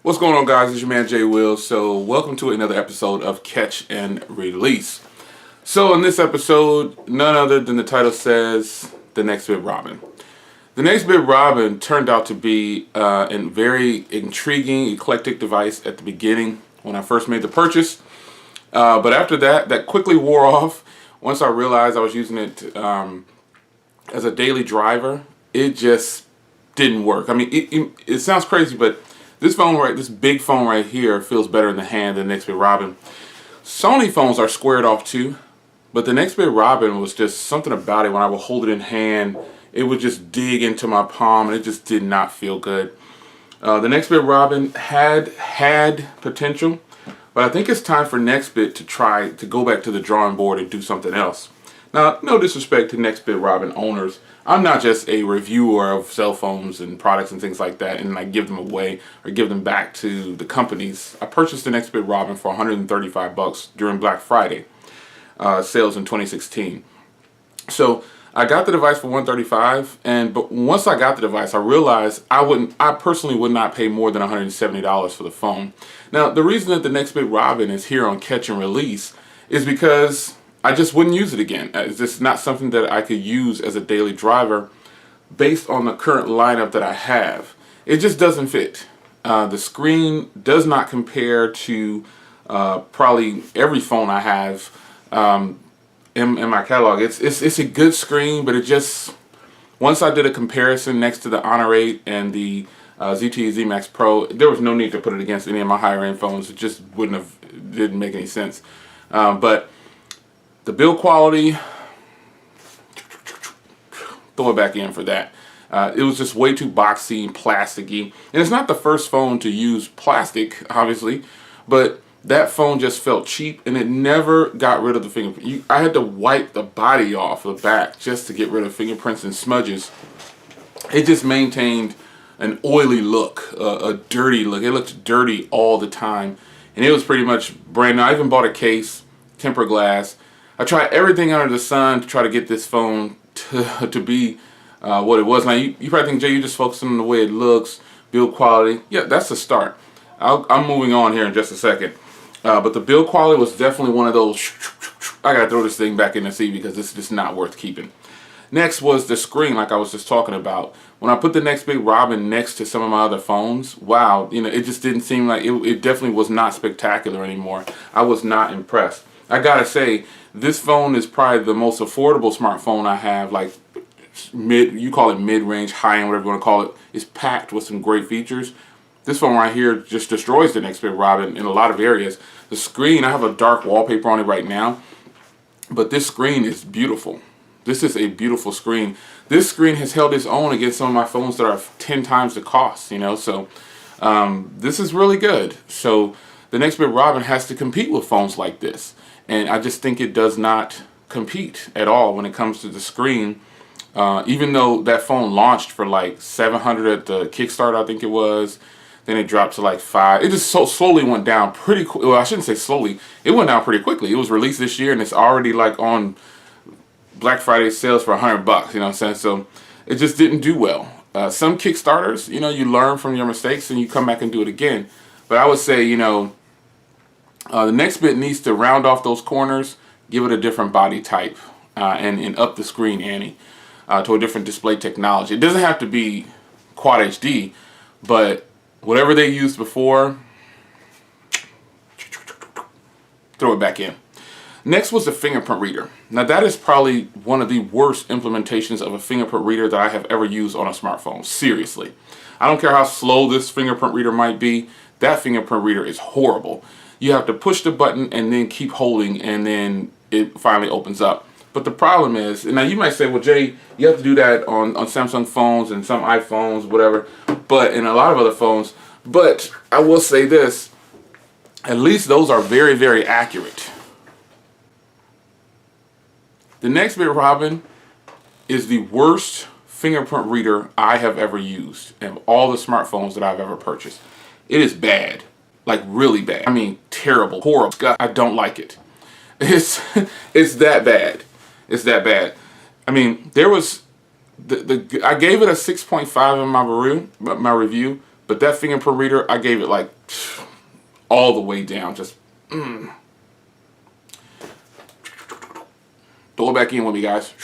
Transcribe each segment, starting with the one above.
What's going on, guys? It's your man Jay Will. So welcome to another episode of Catch and Release. So in this episode, none other than the title says, the Nextbit Robin. The Nextbit Robin turned out to be a very intriguing, eclectic device at the beginning when I first made the purchase. But after that quickly wore off. Once I realized I was using it as a daily driver, it just didn't work. I mean, it sounds crazy, but this big phone right here feels better in the hand than the Nextbit Robin. Sony phones are squared off too, but the Nextbit Robin was just something about it. When I would hold it in hand, it would just dig into my palm, and it just did not feel good. The Nextbit Robin had potential, but I think it's time for Nextbit to try to go back to the drawing board and do something else. Now, no disrespect to Nextbit Robin owners. I'm not just a reviewer of cell phones and products and things like that, and I give them away or give them back to the companies. I purchased the Nextbit Robin for $135 during Black Friday sales in 2016. So I got the device for $135, but once I got the device, I realized I personally would not pay more than $170 for the phone. Now, the reason that the Nextbit Robin is here on Catch and Release is because I just wouldn't use it again. It's just not something that I could use as a daily driver based on the current lineup that I have. It just doesn't fit. The screen does not compare to probably every phone I have in my catalog. It's a good screen, but it just, once I did a comparison next to the Honor 8 and the ZTE Z Max Pro, there was no need to put it against any of my higher end phones. It just didn't make any sense. But the build quality, throw it back in for that. It was just way too boxy and plasticky. And it's not the first phone to use plastic, obviously, but that phone just felt cheap, and it never got rid of the fingerprint. I had to wipe the body off the back just to get rid of fingerprints and smudges. It just maintained an oily look, a dirty look. It looked dirty all the time, and it was pretty much brand new. I even bought a case, tempered glass. I tried everything under the sun to try to get this phone to be what it was. Now, you probably think, Jay, you're just focusing on the way it looks, build quality. Yeah, that's the start. I'm moving on here in just a second. But the build quality was definitely one of those, I gotta throw this thing back in the sea because this is just not worth keeping. Next was the screen, like I was just talking about. When I put the Nextbit Robin next to some of my other phones, wow, it just didn't seem like, it definitely was not spectacular anymore. I was not impressed. I gotta say, this phone is probably the most affordable smartphone I have, like you call it mid-range, high-end, whatever you want to call it. It's packed with some great features. This phone right here just destroys the Nextbit Robin in a lot of areas. The screen, I have a dark wallpaper on it right now, but this screen is beautiful. This is a beautiful screen. This screen has held its own against some of my phones that are 10 times the cost, so this is really good. So the Nextbit Robin has to compete with phones like this, and I just think it does not compete at all when it comes to the screen. Even though that phone launched for like $700 at the Kickstarter, I think it was. Then it dropped to like $5. It just so slowly went down pretty quick. Well, I shouldn't say slowly. It went down pretty quickly. It was released this year, and it's already like on Black Friday sales for $100. You know what I'm saying? So it just didn't do well. Some Kickstarters, you learn from your mistakes and you come back and do it again. But I would say, the Nextbit needs to round off those corners, give it a different body type, and up the screen ante to a different display technology. It doesn't have to be Quad HD, but whatever they used before, throw it back in. Next was the fingerprint reader. Now, that is probably one of the worst implementations of a fingerprint reader that I have ever used on a smartphone. Seriously. I don't care how slow this fingerprint reader might be. That fingerprint reader is horrible. You have to push the button and then keep holding, and then it finally opens up. But the problem is, and now you might say, well, Jay, you have to do that on Samsung phones and some iPhones, whatever, but in a lot of other phones. But I will say this, at least those are very, very accurate. The Nextbit Robin is the worst fingerprint reader I have ever used of all the smartphones that I've ever purchased. It is bad, like really bad. I mean, terrible, horrible. God, I don't like it. It's that bad. It's that bad. I mean, there was I gave it a 6.5 in my review, But that fingerprint reader, I gave it like all the way down. Just throw it back in with me, guys.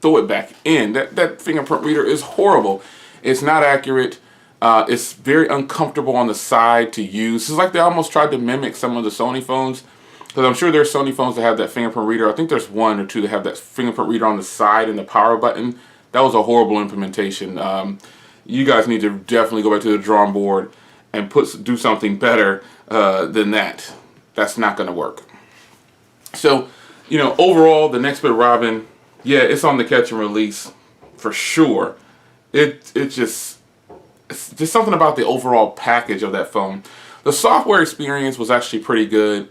Throw it back in. That fingerprint reader is horrible. It's not accurate. It's very uncomfortable on the side to use. It's like they almost tried to mimic some of the Sony phones. Because I'm sure there's Sony phones that have that fingerprint reader. I think there's one or two that have that fingerprint reader on the side and the power button. That was a horrible implementation. You guys need to definitely go back to the drawing board and do something better than that. That's not going to work. So, you know, overall, the Nextbit Robin, yeah, it's on the catch and release for sure. It's just something about the overall package of that phone. The software experience was actually pretty good.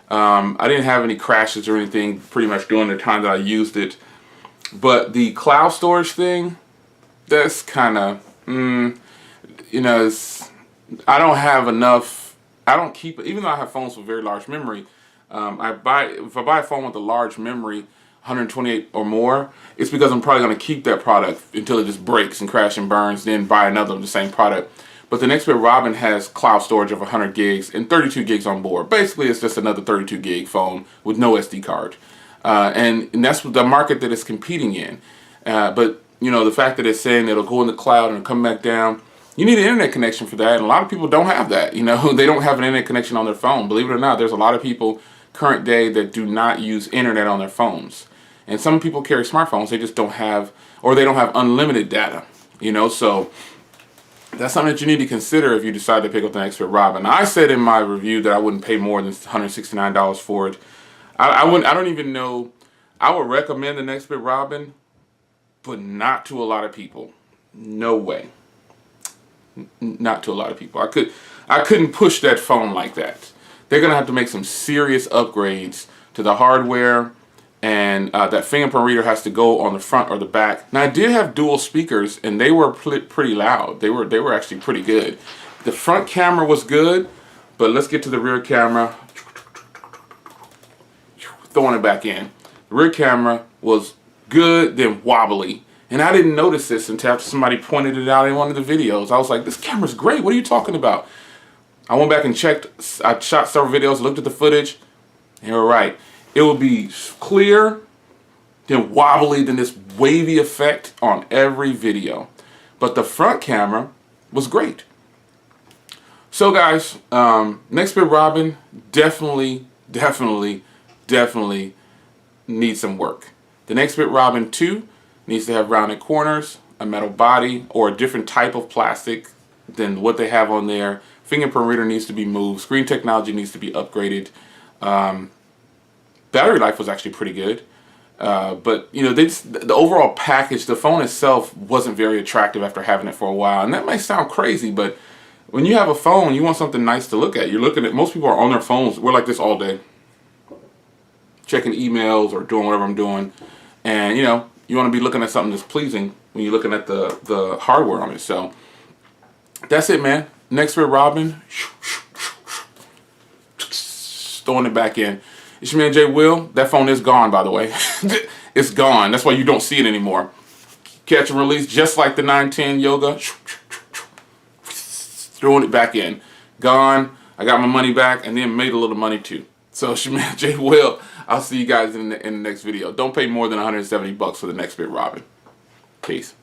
I didn't have any crashes or anything pretty much during the time that I used it. But the cloud storage thing, that's kind of, you know, I don't have enough. I don't keep it, even though I have phones with very large memory. If I buy a phone with a large memory, 128 or more, it's because I'm probably going to keep that product until it just breaks and crashes and burns, then buy another of the same product. But the Nextbit Robin has cloud storage of 100 gigs and 32 gigs on board. Basically, it's just another 32 gig phone with no SD card. And that's the market that it's competing in. But, you know, the fact that it's saying it'll go in the cloud and come back down, you need an internet connection for that. And a lot of people don't have that. You know, they don't have an internet connection on their phone. Believe it or not, there's a lot of people current day that do not use internet on their phones. And some people carry smartphones, they just don't have, or they don't have unlimited data, you know, so that's something that you need to consider if you decide to pick up the Nextbit Robin. Now, I said in my review that I wouldn't pay more than $169 for it. I don't even know, I would recommend the Nextbit Robin, but not to a lot of people. No way. Not to a lot of people. I couldn't push that phone like that. They're going to have to make some serious upgrades to the hardware, and that fingerprint reader has to go on the front or the back. Now, I did have dual speakers, and they were pretty loud. They were actually pretty good. The front camera was good, but let's get to the rear camera. Throwing it back in. The rear camera was good, then wobbly. And I didn't notice this until somebody pointed it out in one of the videos. I was like, this camera's great. What are you talking about? I went back and checked. I shot several videos, looked at the footage, and you were right. It will be clear, then wobbly, then this wavy effect on every video. But the front camera was great. So guys, Nextbit Robin definitely needs some work. The Nextbit Robin 2 needs to have rounded corners, a metal body, or a different type of plastic than what they have on there. Fingerprint reader needs to be moved. Screen technology needs to be upgraded. Battery life was actually pretty good. But, you know, the overall package, the phone itself wasn't very attractive after having it for a while. And that might sound crazy, but when you have a phone, you want something nice to look at. You're looking at, most people are on their phones. We're like this all day, checking emails or doing whatever I'm doing. And, you know, you want to be looking at something that's pleasing when you're looking at the hardware on it. So that's it, man. Nextbit Robin, throwing it back in. It's your man Jay Will. That phone is gone, by the way. It's gone. That's why you don't see it anymore. Catch and release, just like the 910 Yoga. Throwing it back in. Gone. I got my money back and then made a little money too. So it's your man Jay Will. I'll see you guys in the next video. Don't pay more than $170 for the Nextbit Robin. Peace.